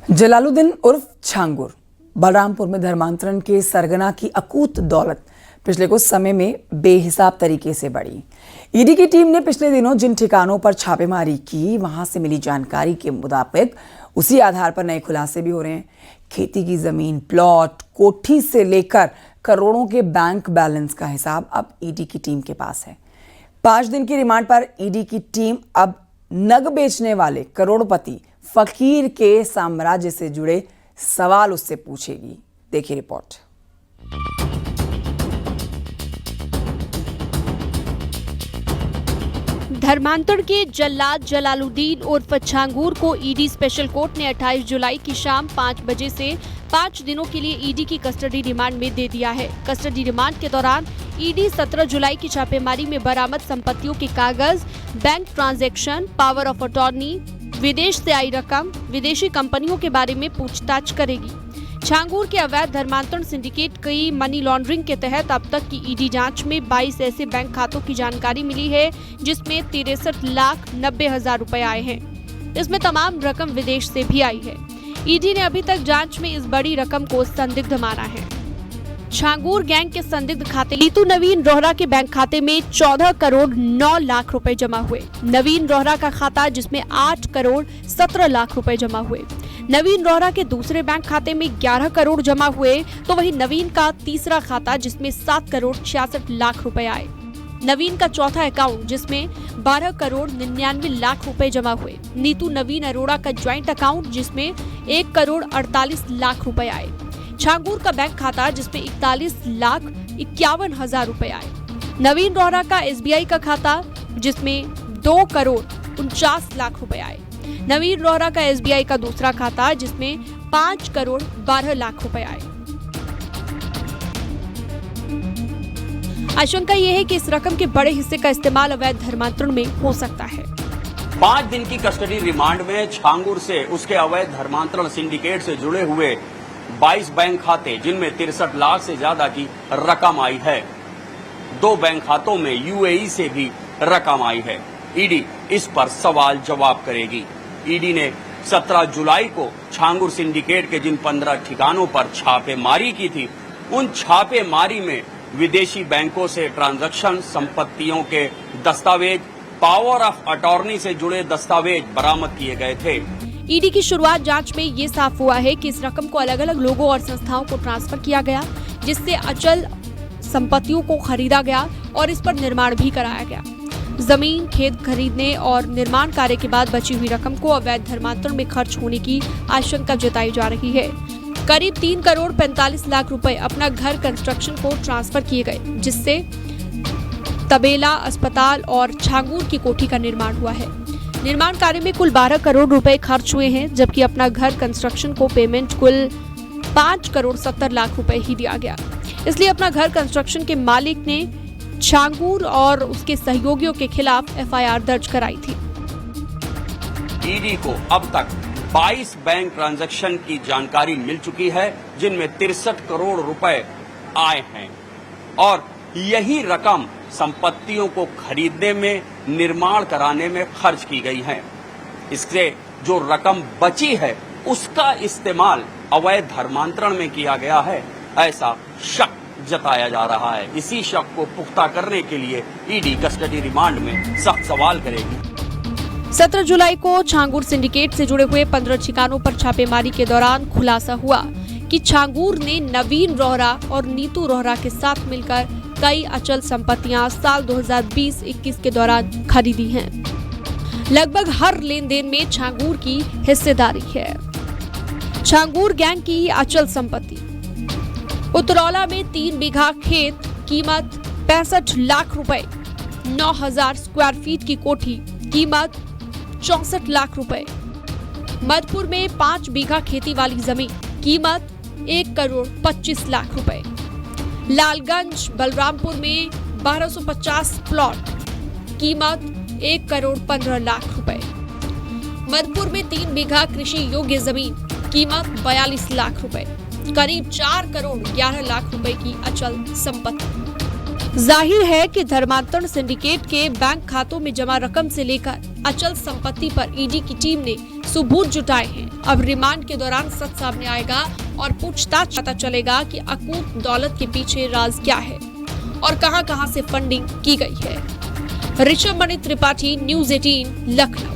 जलालुद्दीन उर्फ छांगुर बलरामपुर में धर्मांतरण के सरगना की अकूत दौलत पिछले कुछ समय में बेहिसाब तरीके से बढ़ी। ईडी की टीम ने पिछले दिनों जिन ठिकानों पर छापेमारी की, वहां से मिली जानकारी के मुताबिक उसी आधार पर नए खुलासे भी हो रहे हैं। खेती की जमीन, प्लॉट, कोठी से लेकर करोड़ों के बैंक बैलेंस का हिसाब अब ईडी की टीम के पास है। 5 दिन की रिमांड पर ईडी की टीम अब नग बेचने वाले करोड़पति फकीर के साम्राज्य से जुड़े सवाल उससे पूछेगी। देखिए रिपोर्ट। धर्मांतरण के जल्लाद जलालुद्दीन उर्फ छांगुर को ईडी स्पेशल कोर्ट ने 28 जुलाई की शाम 5 बजे से 5 दिनों के लिए ईडी की कस्टडी रिमांड में दे दिया है। कस्टडी रिमांड के दौरान ईडी 17 जुलाई की छापेमारी में बरामद संपत्तियों के कागज, bank transaction, power of attorney, विदेश से आई रकम, विदेशी कंपनियों के बारे में पूछताछ करेगी। छांगुर के अवैध धर्मांतरण सिंडिकेट की मनी लॉन्ड्रिंग के तहत अब तक की ईडी जांच में 22 ऐसे बैंक खातों की जानकारी मिली है जिसमें 63,90,000 रुपए आए हैं। इसमें तमाम रकम विदेश से भी आई है। ईडी ने अभी तक जांच में इस बड़ी रकम को संदिग्ध माना है। छांगुर गैंग के संदिग्ध खाते नीतू नवीन रोहरा के बैंक खाते में 14 करोड़ 9 लाख रुपए जमा हुए। नवीन रोहरा का खाता जिसमें 8 करोड़ 17 लाख रुपए जमा हुए। नवीन रोहरा के दूसरे बैंक खाते में 11 करोड़ जमा हुए, तो वहीं नवीन का तीसरा खाता जिसमें 7 करोड़ 66 लाख रुपए आए। नवीन का चौथा अकाउंट जिसमें 12 करोड़ 99 लाख रुपए जमा हुए। नीतू नवीन अरोड़ा का ज्वाइंट अकाउंट जिसमें 1 करोड़ 48 लाख रुपए आए। छांगुर का बैंक खाता जिसमें 41,51,000 रुपए आए। नवीन रोहरा का एसबीआई का खाता जिसमें 2 करोड़ 49 लाख रुपए आए। नवीन रोहरा का एसबीआई का दूसरा खाता जिसमें 5 करोड़ 12 लाख रुपए आए। आशंका यह है कि इस रकम के बड़े हिस्से का इस्तेमाल अवैध धर्मांतरण में हो सकता है। 5 दिन की कस्टडी रिमांड में छांगुर से उसके अवैध धर्मांतरण सिंडिकेट से जुड़े हुए 22 बैंक खाते जिनमें 63 लाख से ज्यादा की रकम आई है। 2 बैंक खातों में यूएई से भी रकम आई है। ईडी इस पर सवाल जवाब करेगी। ईडी ने 17 जुलाई को छांगुर सिंडिकेट के जिन 15 ठिकानों पर छापेमारी की थी, उन छापेमारी में विदेशी बैंकों से ट्रांजैक्शन, संपत्तियों के दस्तावेज, पावर ऑफ अटॉर्नी से जुड़े दस्तावेज बरामद किए गए थे। ईडी की शुरुआत जांच में ये साफ हुआ है कि इस रकम को अलग अलग लोगों और संस्थाओं को ट्रांसफर किया गया, जिससे अचल संपत्तियों को खरीदा गया और इस पर निर्माण भी कराया गया। जमीन, खेत खरीदने और निर्माण कार्य के बाद बची हुई रकम को अवैध धर्मांतरण में खर्च होने की आशंका जताई जा रही है। करीब 3 करोड़ 45 लाख रुपए अपना घर कंस्ट्रक्शन को ट्रांसफर किए गए, जिससे तबेला, अस्पताल और छांगुर की कोठी का निर्माण हुआ है। निर्माण कार्य में कुल 12 करोड़ रुपए खर्च हुए हैं, जबकि अपना घर कंस्ट्रक्शन को पेमेंट कुल 5 करोड़ 70 लाख रुपए ही दिया गया। इसलिए अपना घर कंस्ट्रक्शन के मालिक ने छांगुर और उसके सहयोगियों के खिलाफ एफआईआर दर्ज कराई थी। ईडी को अब तक 22 बैंक ट्रांजैक्शन की जानकारी मिल चुकी है, जिनमें 63 करोड़ रुपए आए हैं और यही रकम संपत्तियों को खरीदने में, निर्माण कराने में खर्च की गई है। इससे जो रकम बची है उसका इस्तेमाल अवैध धर्मांतरण में किया गया है, ऐसा शक जताया जा रहा है। इसी शक को पुख्ता करने के लिए ईडी कस्टडी रिमांड में सख्त सवाल करेगी। 17 जुलाई को छांगुर सिंडिकेट से जुड़े हुए 15 ठिकानों पर छापेमारी के दौरान खुलासा हुआ कि छांगुर ने नवीन रोहरा और नीतू रोहरा के साथ मिलकर कई अचल संपत्तियां साल 2020-21 के दौरान खरीदी हैं। लगभग हर लेन देन में छांगुर की हिस्सेदारी है। छांगुर गैंग की अचल संपत्ति: उतरौला में 3 बीघा खेत, कीमत 65 लाख रुपए। 9,000 स्क्वायर फीट की कोठी, कीमत 64 लाख रुपए। मधुपुर में 5 बीघा खेती वाली जमीन, कीमत 1 करोड़ 25 लाख रुपए। लालगंज बलरामपुर में 1250 प्लॉट, कीमत 1 करोड़ 15 लाख रुपए। मधुपुर में 3 बीघा कृषि योग्य जमीन, कीमत 42 लाख रुपए। करीब 4 करोड़ 11 लाख रुपए की अचल संपत्ति। जाहिर है कि धर्मांतरण सिंडिकेट के बैंक खातों में जमा रकम से लेकर अचल संपत्ति पर ईडी की टीम ने सबूत जुटाए हैं। अब रिमांड के दौरान सच सामने आएगा और पूछताछ पता चलेगा कि अकूत दौलत के पीछे राज क्या है और कहां-कहां से फंडिंग की गई है। ऋषभ मणि त्रिपाठी, न्यूज़ 18, लखनऊ।